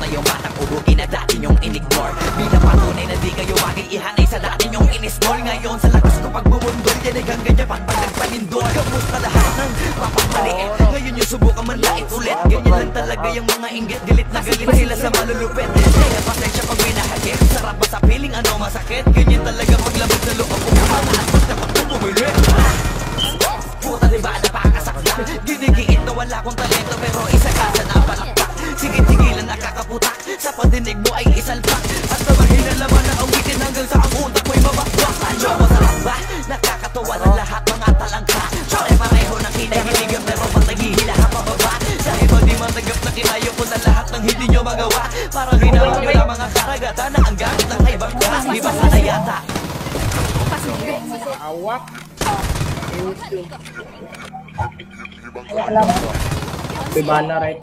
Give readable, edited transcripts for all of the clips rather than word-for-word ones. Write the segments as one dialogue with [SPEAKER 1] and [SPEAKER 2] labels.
[SPEAKER 1] yung batang uhugi na dati nyong in-ignore. Bilang patunay na di kayo maging ihanay sa dati nyong in-install. Ngayon sa lakas ko pagbumundol, dinig hanggang Japan pag nagpalindol. Kamusta lahat ng mapapaliit? Ngayon yung subukan man lait ulit. Ganyan lang talaga yung mga inggit, galit na galit sila sa malulupit. Kaya pasensya pag minahagip, sarap ba sa piling ano masakit? Ganyan talaga paglabas sa loob ko mga at pagdapat ko bumili. Puta diba napakasakla? Ginigiit na wala kong talento pero isa ka sa napalakpak. Sige-tigilan nakakaputak, sa padinig mo ay isalpak. At nabahin na laman na awitin hanggang sa ang utak mo'y mabakbak. Anyo masarap ba? Nakakatawa ng lahat mga talangka. Pare-pareho ng kinahiligan pero pag naghihila ka pababa. Dahil ba di matanggap na kinayo ko na lahat ng hindi nyo magawa. Parang hinawag nyo lang mga karagatan na ang gamit ng ibang class. Di ba sana yata?
[SPEAKER 2] Awak. Bimana right.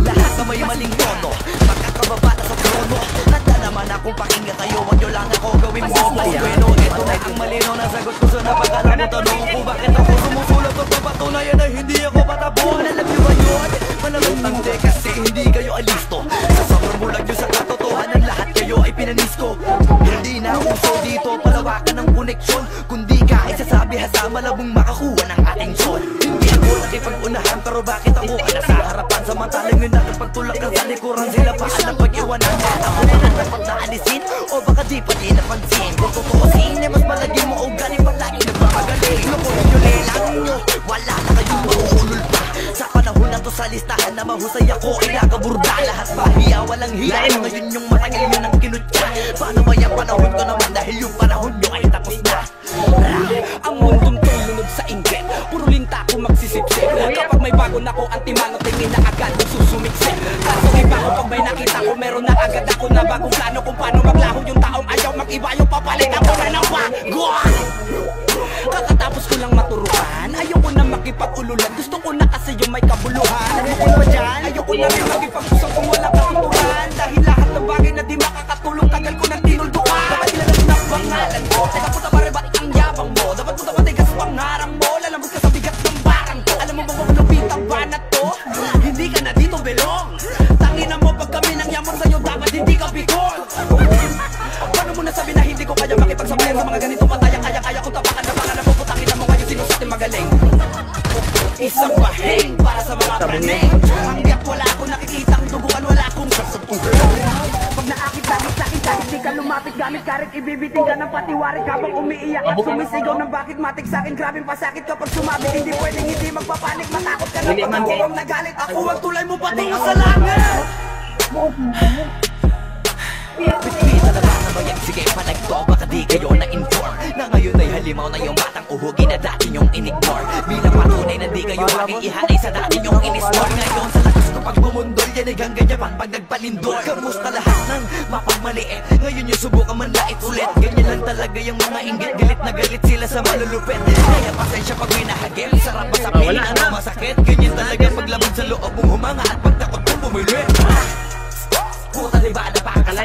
[SPEAKER 1] Lahat na may maling tono, magkakababa na sa trono. Handa naman akong pakinggan kayo, wag nyo lang ako gawin bobo. Bueno, ito na ang malino na sagot ko sa napagkala mo. Tanong ko bakit ako sumusulot o papatunayan na hindi ako patapon. Alam nyo ba yun? Malalutang de kasi hindi kayo alisto. Sa sobrang bulag nyo sa katotohanan, lahat kayo ay pinanisko. Hindi na uso dito palawakan ng koneksyon, kundi ka ay sasabi hasa malabong makakuha ng ating son. Hindi ako nakipag-unahan pero bakit ako ang nasa harapan? Samantalang yun natin pagtulak ka sa likuran, sila pa alam pag-iwanan. Ako ba ang dapat na alisin o baka di pa di napansin? Kung tutuusin ay mas malagi mo o galing palagi nagpapagaling. Lukuhin nyo lelang nyo, wala na kayong mauulol pa. Sa panahon na to sa listahan na mahusay ako ay nakaburda. Lahat bahiya, walang hiya, ngayon yung matagal nyo ng kinutya. Paano ba yung panahon ko naman dahil yung panahon nyo ay tapos na? Ang mundong tulunod sa inggit, puro linta ko magsisipsip. Kapag may bago na ko ang timano, tingin na agad kung susumiksip. Kaso iba ko pag may nakita ko, meron na agad ako na bagong plano kung paano maglaho yung taong ayaw mag-iba yung papalit ako na ng bago. Kakatapos ko lang maturuan, ayoko na makipag-ululan, gusto ko na kasi yung may kabuluhan. Bukod pa dyan, ayoko na rin makipag-usap kung wala katuturan. Dahil lahat ng bagay na di makakatulong, tagal ko nang tinuldukan. Dapat nilalag na pangalan ko, teka puta pare ba't ang yabang mo? Dapat puta matigas pangarang mo, lalambot ka sa bigat ng barang ko. Alam mo ba malupit ang banat to? Hindi ka na dito belong. Tangina mo pag kami nang yamon sa'yo, dapat hindi ka bigol. Paano mo nasabi na hindi ko kaya makipagsabayan sa mga ganito pataya? Kaya kung tapakan na pangalan mo, putangin na mo ngayon sino sa ating magaling. Isang bahing para sa mga praning. Hanggang wala akong nakikitang duguan, wala akong sasapugan. Pag naakit-akit sa'kin kahit di ka lumapit, gamit karit ibibiting ka ng patiwarik habang umiiyak at sumisigaw ng bakit matik sa'kin. Grabing pasakit kapag sumabit, hindi pwedeng hindi magpapanik. Matakot ka na pag ako ang nagalit, ako ang tulay mo patungo sa langit. Pipita na ba na ba yan? Sige palagto, baka di kayo na-inform na ngayon ay halimaw na yung batang uhugi na dati nyong in-ignore. Bilang patunay na di kayo maging ihanay sa dati nyong in-store. Ngayon sa lakas ko pagbumundol, dinig hanggang Japan pag nagpalindol. Kamusta lahat ng mapagmaliit? Ngayon yung subukan man lait ulit. Ganyan lang talaga yung mga inggit, galit na galit sila sa malulupit. Kaya pasensya pag minahagip, sarap ba sa piling ano masakit? Ganyan talaga paglabag sa loob mong humanga at pagtakot mong bumili. Puta diba napakasakla?